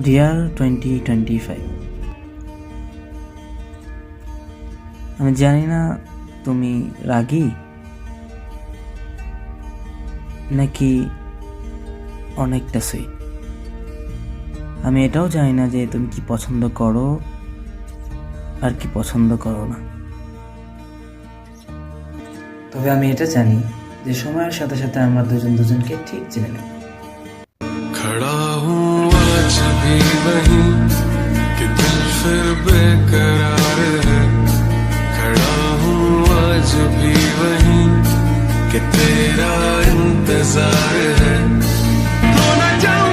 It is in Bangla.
ডিয়ার 2025, আমি জানি না তুমি রাগী নাকি অনেকটা সুইট। আমি এটাও জানি না যে তুমি কি পছন্দ করো আর কি পছন্দ করো না। তবে আমি এটা জানি যে সময়ের সাথে সাথে আমরা দুজন দুজনকে ঠিক চিনে নেব। खड़ा हूँ आज भी वहीं कि दिल फिर बेकरार है। खड़ा हूँ आज भी वहीं कि तेरा इंतजार है। खो न जाऊं